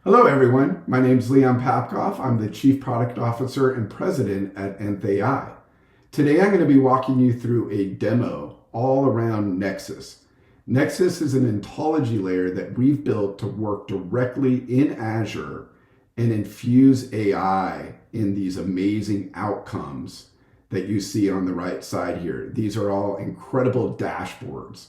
Hello everyone, my name is Leon Papkoff. I'm the Chief Product Officer and President at NthAI. Today I'm going to be walking you through a demo all around Nexus. Nexus is an ontology layer that we've built to work directly in Azure and infuse AI in these amazing outcomes that you see on the right side here. These are all incredible dashboards.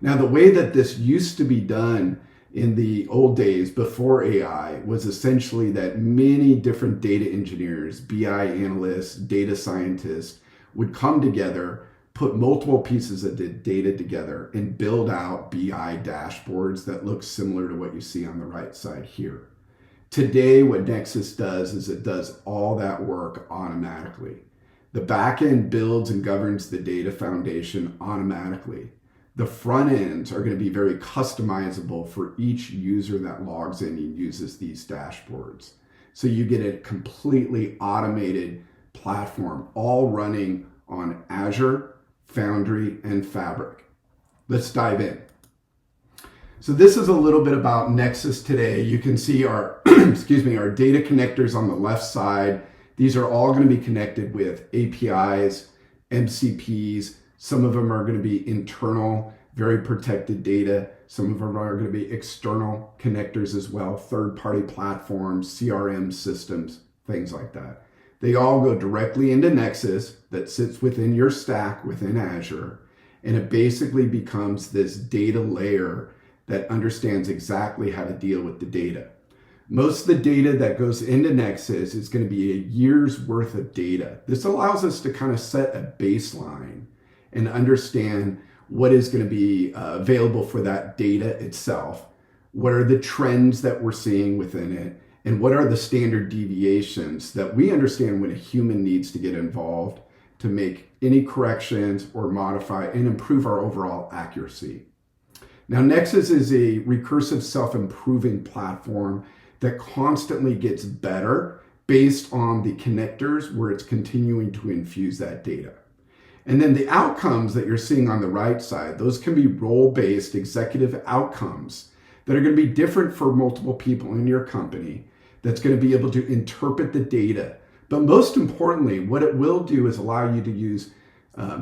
Now, the way that this used to be done in the old days before AI was essentially that many different data engineers, BI analysts, data scientists would come together, put multiple pieces of data together and build out BI dashboards that look similar to what you see on the right side here. Today, what Nexus does is it does all that work automatically. The backend builds and governs the data foundation automatically. The front ends are going to be very customizable for each user that logs in and uses these dashboards. So you get a completely automated platform, all running on Azure, Foundry, and Fabric. Let's dive in. So this is a little bit about Nexus today. You can see our, our data connectors on the left side. These are all going to be connected with APIs, MCPs. Some of them are going to be internal, very protected data. Some of them are going to be external connectors as well, third-party platforms, CRM systems, things like that. They all go directly into Nexus that sits within your stack within Azure, and it basically becomes this data layer that understands exactly how to deal with the data. Most of the data that goes into Nexus is going to be a year's worth of data. This allows us to kind of set a baseline and understand what is going to be available for that data itself. What are the trends that we're seeing within it? And what are the standard deviations that we understand when a human needs to get involved to make any corrections or modify and improve our overall accuracy? Now, Nexus is a recursive self-improving platform that constantly gets better based on the connectors where it's continuing to infuse that data. And then the outcomes that you're seeing on the right side, those can be role-based executive outcomes that are going to be different for multiple people in your company that's going to be able to interpret the data. But most importantly, what it will do is allow you to use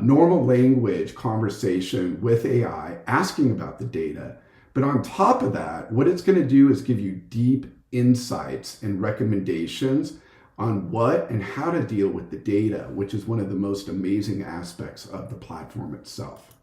normal language conversation with AI, asking about the data. But on top of that, what it's going to do is give you deep insights and recommendations on what and how to deal with the data, which is one of the most amazing aspects of the platform itself.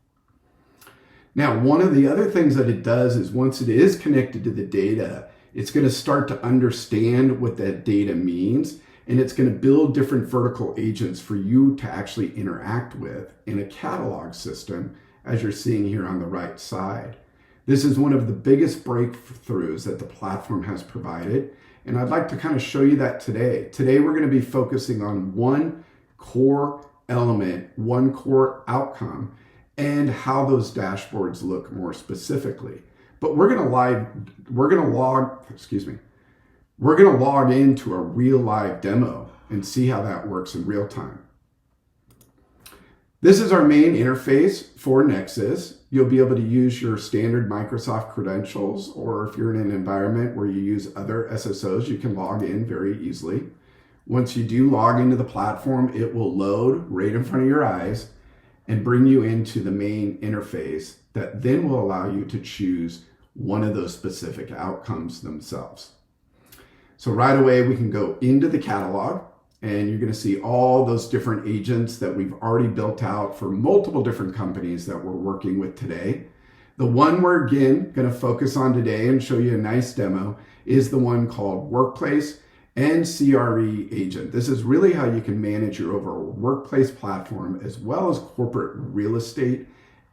Now, one of the other things that it does is once it is connected to the data, it's going to start to understand what that data means, and it's going to build different vertical agents for you to actually interact with in a catalog system, as you're seeing here on the right side. This is one of the biggest breakthroughs that the platform has provided, and I'd like to kind of show you that today. Today, we're going to be focusing on one core element, one core outcome, and how those dashboards look more specifically. But we're going to log into a real live demo and see how that works in real time. This is our main interface for Nexus. You'll be able to use your standard Microsoft credentials, or if you're in an environment where you use other SSOs, you can log in very easily. Once you do log into the platform, it will load right in front of your eyes and bring you into the main interface that then will allow you to choose one of those specific outcomes themselves. So right away, we can go into the catalog, and you're going to see all those different agents that we've already built out for multiple different companies that we're working with today. The one we're again going to focus on today and show you a nice demo is the one called Workplace and CRE Agent. This is really how you can manage your overall workplace platform as well as corporate real estate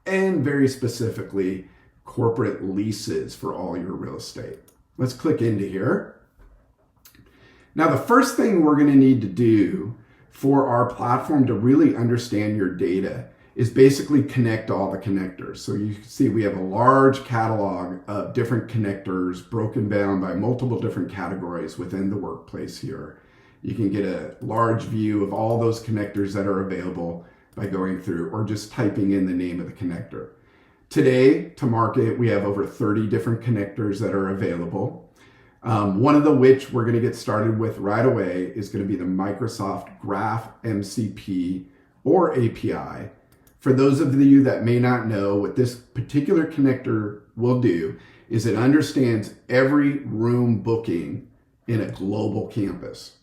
and very specifically corporate leases for all your real estate. Let's click into here. Now, the first thing we're going to need to do for our platform to really understand your data is basically connect all the connectors. So you can see we have a large catalog of different connectors broken down by multiple different categories within the workplace here. You can get a large view of all those connectors that are available by going through or just typing in the name of the connector. Today, to market, we have over 30 different connectors that are available. One of the which we're going to get started with right away is going to be the Microsoft Graph MCP or API. For those of you that may not know, what this particular connector will do is it understands every room booking in a global campus.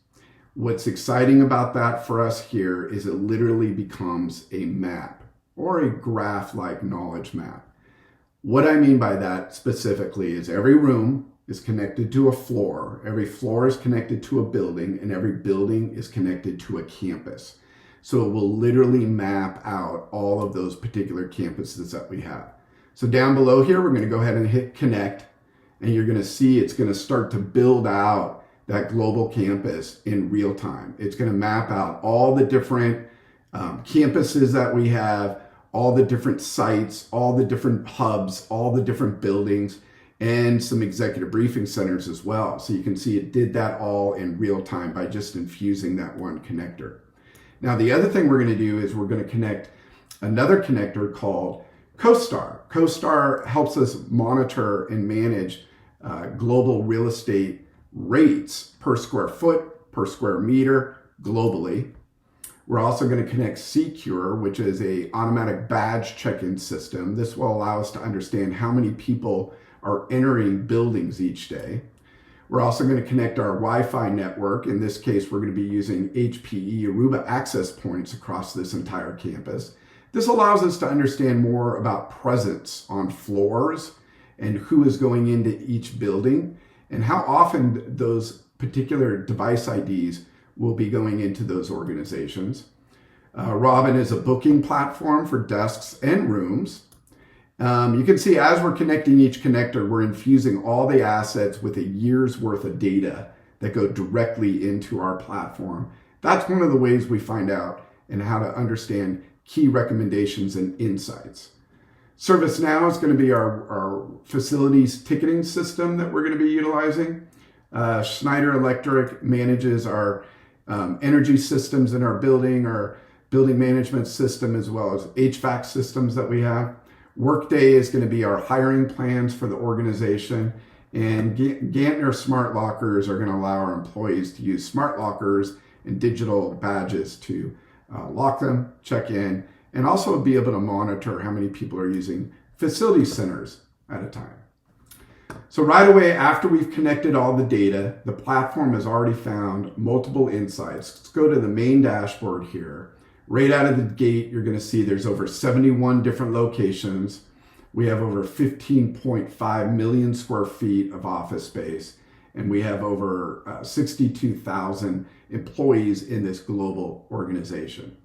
What's exciting about that for us here is it literally becomes a map or a graph-like knowledge map. What I mean by that specifically is every room is connected to a floor, every floor is connected to a building, and every building is connected to a campus. So it will literally map out all of those particular campuses that we have. So down below here, we're going to go ahead and hit connect, and you're going to see it's going to start to build out that global campus in real time. It's going to map out all the different campuses that we have, all the different sites, all the different hubs, all the different buildings, and some executive briefing centers as well. So you can see it did that all in real time by just infusing that one connector. Now, the other thing we're going to do is we're going to connect another connector called CoStar. CoStar helps us monitor and manage global real estate rates per square foot, per square meter, globally. We're also going to connect Secure, which is an automatic badge check-in system. This will allow us to understand how many people are entering buildings each day. We're also going to connect our Wi-Fi network. In this case, we're going to be using HPE Aruba access points across this entire campus. This allows us to understand more about presence on floors and who is going into each building and how often those particular device IDs will be going into those organizations. Robin is a booking platform for desks and rooms. You can see as we're connecting each connector, we're infusing all the assets with a year's worth of data that go directly into our platform. That's one of the ways we find out and how to understand key recommendations and insights. ServiceNow is going to be our facilities ticketing system that we're going to be utilizing. Schneider Electric manages our energy systems in our building management system, as well as HVAC systems that we have. Workday is going to be our hiring plans for the organization, and Gantner smart lockers are going to allow our employees to use smart lockers and digital badges to lock them, check in, and also be able to monitor how many people are using facility centers at a time. So right away, after we've connected all the data, the platform has already found multiple insights. Let's go to the main dashboard here. Right out of the gate, you're going to see there's over 71 different locations. We have over 15.5 million square feet of office space, and we have over 62,000 employees in this global organization.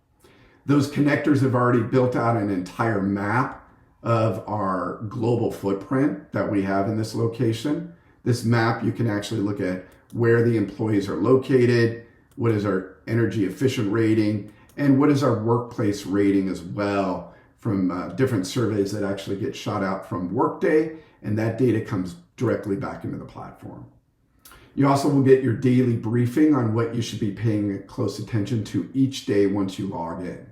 Those connectors have already built out an entire map of our global footprint that we have in this location. This map, you can actually look at where the employees are located, what is our energy efficient rating, and what is our workplace rating as well from different surveys that actually get shot out from Workday, and that data comes directly back into the platform. You also will get your daily briefing on what you should be paying close attention to each day once you log in.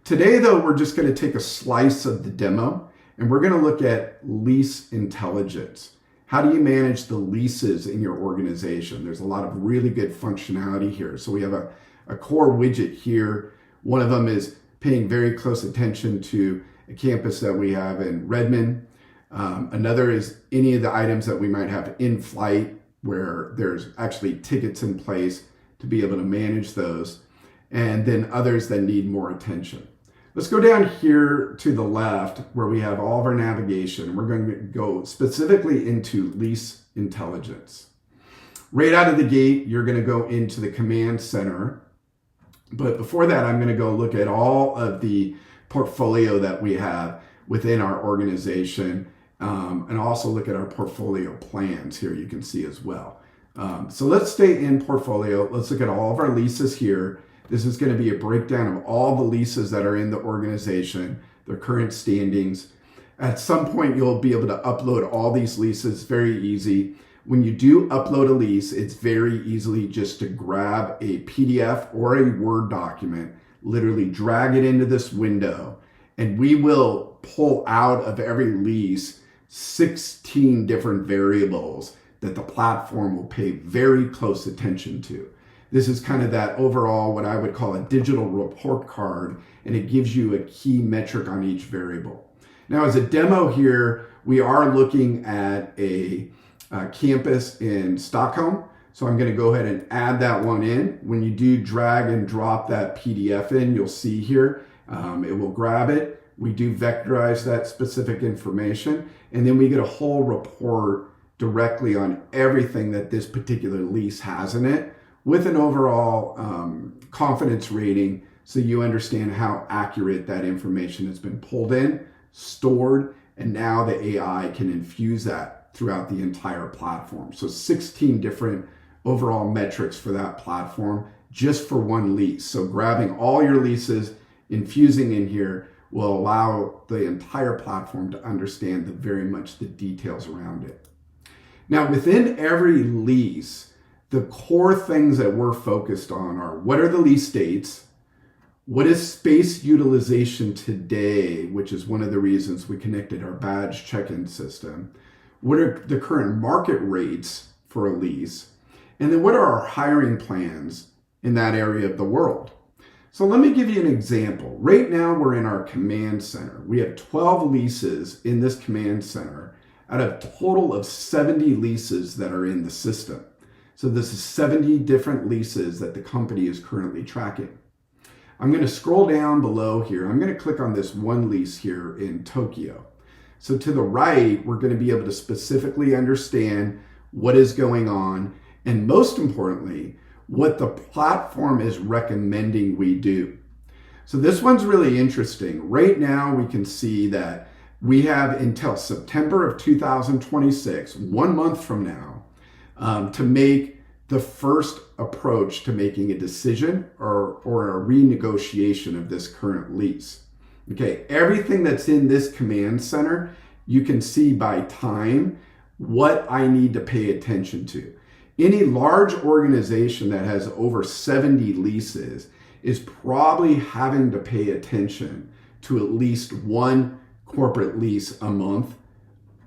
Today, though, we're just going to take a slice of the demo, and we're going to look at lease intelligence. How do you manage the leases in your organization? There's a lot of really good functionality here. So we have a core widget here. One of them is paying very close attention to a campus that we have in Redmond. Another is any of the items that we might have in flight where there's actually tickets in place to be able to manage those. And then others that need more attention. Let's go down here to the left where we have all of our navigation. We're going to go specifically into lease intelligence. Right out of the gate, you're going to go into the command center. But before that, I'm going to go look at all of the portfolio that we have within our organization and also look at our portfolio plans here you can see as well. So let's stay in portfolio. Let's look at all of our leases here. This is going to be a breakdown of all the leases that are in the organization, their current standings. At some point, you'll be able to upload all these leases, very easy. When you do upload a lease, it's very easily just to grab a PDF or a Word document, literally drag it into this window, and we will pull out of every lease 16 different variables that the platform will pay very close attention to. This is kind of that overall, what I would call a digital report card, and it gives you a key metric on each variable. Now, as a demo here, we are looking at a campus in Stockholm. So I'm going to go ahead and add that one in. When you do drag and drop that PDF in, you'll see here, it will grab it. We do vectorize that specific information, and then we get a whole report directly on everything that this particular lease has in it, with an overall confidence rating, so you understand how accurate that information has been pulled in, stored, and now the AI can infuse that throughout the entire platform. So 16 different overall metrics for that platform just for one lease. So grabbing all your leases, infusing in here, will allow the entire platform to understand very much the details around it. Now, within every lease, the core things that we're focused on are: what are the lease dates? What is space utilization today, which is one of the reasons we connected our badge check-in system? What are the current market rates for a lease? And then what are our hiring plans in that area of the world? So let me give you an example. Right now, we're in our command center. We have 12 leases in this command center out of a total of 70 leases that are in the system. So this is 70 different leases that the company is currently tracking. I'm going to scroll down below here. I'm going to click on this one lease here in Tokyo. So to the right, we're going to be able to specifically understand what is going on, and most importantly, what the platform is recommending we do. So this one's really interesting. Right now, we can see that we have until September of 2026, 1 month from now, to make the first approach to making a decision or a renegotiation of this current lease. Okay, everything that's in this command center, you can see by time what I need to pay attention to. Any large organization that has over 70 leases is probably having to pay attention to at least one corporate lease a month.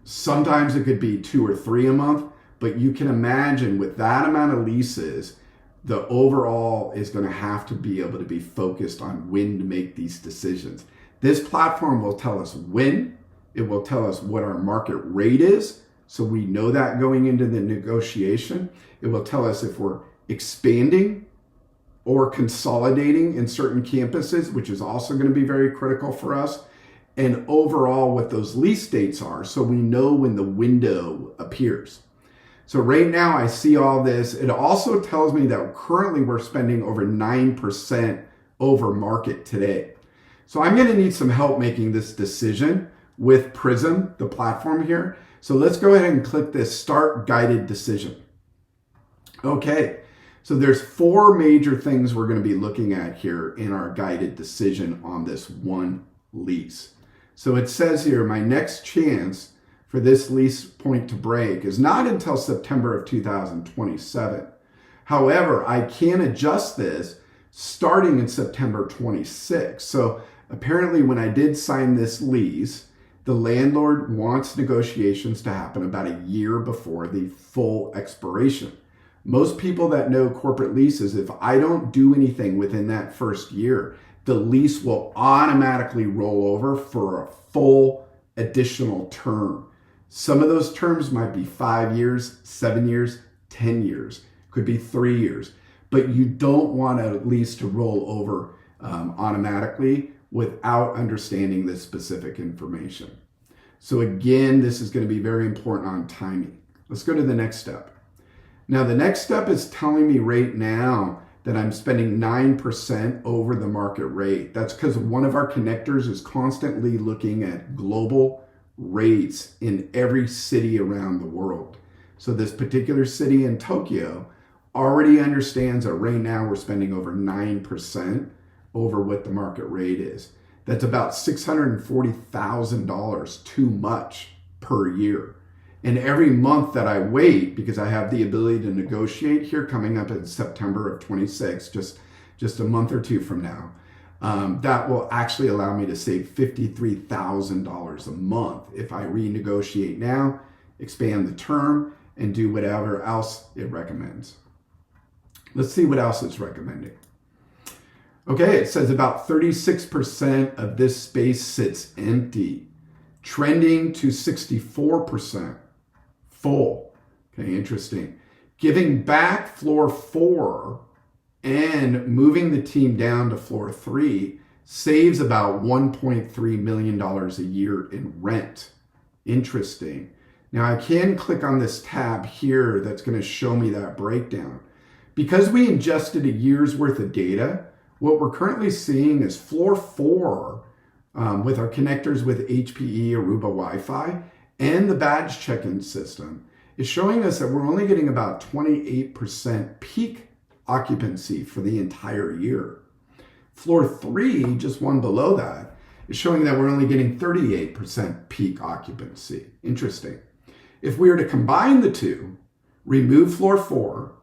Sometimes it could be 2 or 3 a month, but you can imagine with that amount of leases, the overall is going to have to be able to be focused on when to make these decisions. This platform will tell us when, it will tell us what our market rate is, so we know that going into the negotiation. It will tell us if we're expanding or consolidating in certain campuses, which is also going to be very critical for us, and overall what those lease dates are, so we know when the window appears. So right now I see all this. It also tells me that currently we're spending over 9% over market today. So I'm going to need some help making this decision with Prism, the platform here. So let's go ahead and click this Start Guided Decision. Okay, so there's 4 major things we're going to be looking at here in our guided decision on this one lease. So it says here, my next chance for this lease point to break is not until September of 2027. However, I can adjust this starting in September 26. So apparently when I did sign this lease, the landlord wants negotiations to happen about a year before the full expiration. Most people that know corporate leases, if I don't do anything within that first year, the lease will automatically roll over for a full additional term. Some of those terms might be 5 years, 7 years, 10 years, could be 3 years, but you don't want a lease to roll over automatically without understanding this specific information. So again, this is going to be very important on timing. Let's go to the next step. Now, the next step is telling me right now that I'm spending 9% over the market rate. That's because one of our connectors is constantly looking at global rates in every city around the world. So this particular city in Tokyo already understands that right now we're spending over 9% over what the market rate is. That's about $640,000 too much per year. And every month that I wait, because I have the ability to negotiate here coming up in September of 26, just a month or 2 from now, that will actually allow me to save $53,000 a month if I renegotiate now, expand the term, and do whatever else it recommends. Let's see what else it's recommending. Okay, it says about 36% of this space sits empty, trending to 64% full. Okay, interesting. Giving back floor 4 and moving the team down to floor 3 saves about $1.3 million a year in rent. Interesting. Now I can click on this tab here that's going to show me that breakdown. Because we ingested a year's worth of data, what we're currently seeing is floor 4 with our connectors with HPE Aruba Wi-Fi and the badge check-in system is showing us that we're only getting about 28% peak occupancy for the entire year. Floor 3, just one below that, is showing that we're only getting 38% peak occupancy. Interesting. If we were to combine the two, remove floor 4,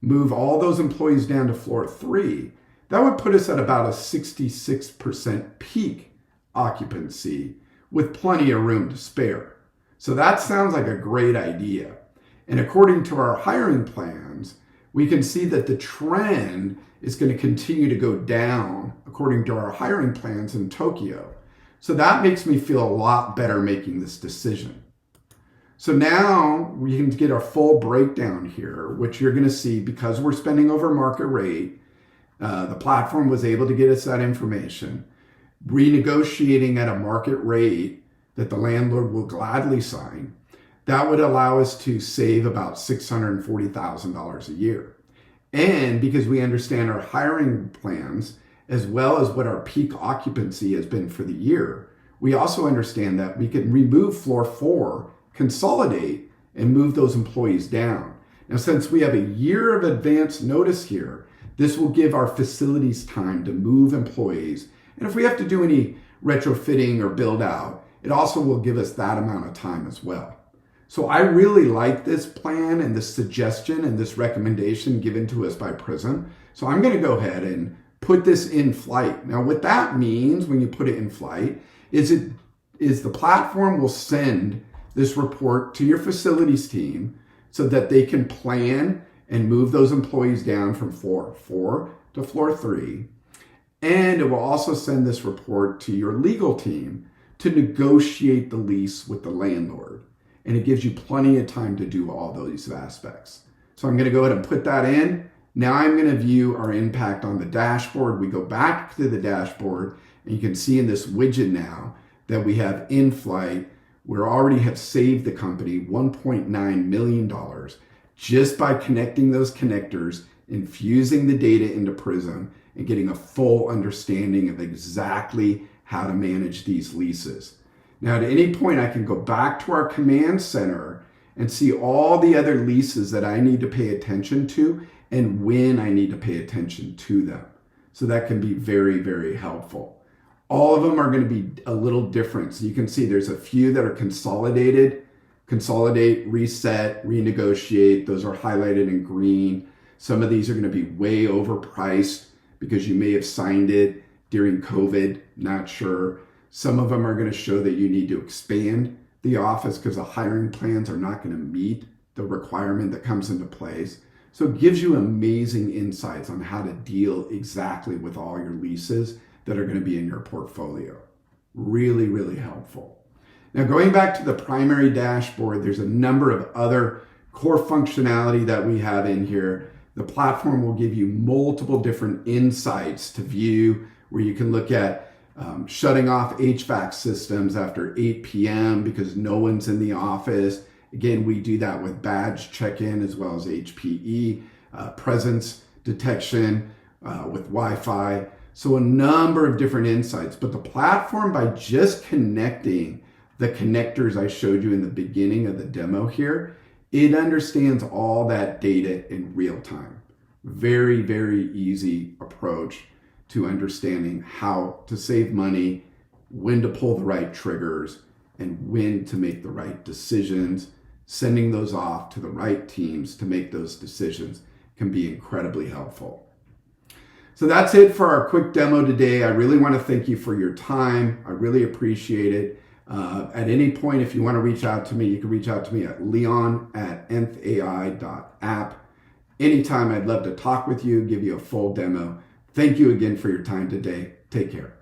move all those employees down to floor 3, that would put us at about a 66% peak occupancy with plenty of room to spare. So that sounds like a great idea. And according to our hiring plans, we can see that the trend is going to continue to go down according to our hiring plans in Tokyo. So that makes me feel a lot better making this decision. So now we can get a full breakdown here, which you're going to see because we're spending over market rate. The platform was able to get us that information, renegotiating at a market rate that the landlord will gladly sign. That would allow us to save about $640,000 a year. And because we understand our hiring plans, as well as what our peak occupancy has been for the year, we also understand that we can remove floor 4, consolidate, and move those employees down. Now, since we have a year of advance notice here, this will give our facilities time to move employees. And if we have to do any retrofitting or build out, it also will give us that amount of time as well. So I really like this plan and this suggestion and this recommendation given to us by Prism. So I'm going to go ahead and put this in flight. Now, what that means when you put it in flight is the platform will send this report to your facilities team so that they can plan and move those employees down from floor 4 to floor 3. And it will also send this report to your legal team to negotiate the lease with the landlord. And it gives you plenty of time to do all those aspects. So I'm going to go ahead and put that in. Now I'm going to view our impact on the dashboard. We go back to the dashboard and you can see in this widget now that we have in flight, we already have saved the company $1.9 million just by connecting those connectors, infusing the data into Prism, and getting a full understanding of exactly how to manage these leases. Now, at any point, I can go back to our command center and see all the other leases that I need to pay attention to and when I need to pay attention to them. So that can be very, very helpful. All of them are going to be a little different. So you can see there's a few that are consolidated, consolidate, reset, renegotiate. Those are highlighted in green. Some of these are going to be way overpriced because you may have signed it during COVID, not sure. Some of them are going to show that you need to expand the office because the hiring plans are not going to meet the requirement that comes into place. So it gives you amazing insights on how to deal exactly with all your leases that are going to be in your portfolio. Really, really helpful. Now, going back to the primary dashboard, there's a number of other core functionality that we have in here. The platform will give you multiple different insights to view where you can look at shutting off HVAC systems after 8 p.m. because no one's in the office. Again, we do that with badge check-in as well as HPE, presence detection with Wi-Fi. So a number of different insights, but the platform, by just connecting the connectors I showed you in the beginning of the demo here, it understands all that data in real time. Very, very easy approach to understanding how to save money, when to pull the right triggers, and when to make the right decisions. Sending those off to the right teams to make those decisions can be incredibly helpful. So that's it for our quick demo today. I really want to thank you for your time. I really appreciate it. At any point, if you want to reach out to me, you can reach out to me at leon@nthai.app. Anytime, I'd love to talk with you, give you a full demo. Thank you again for your time today. Take care.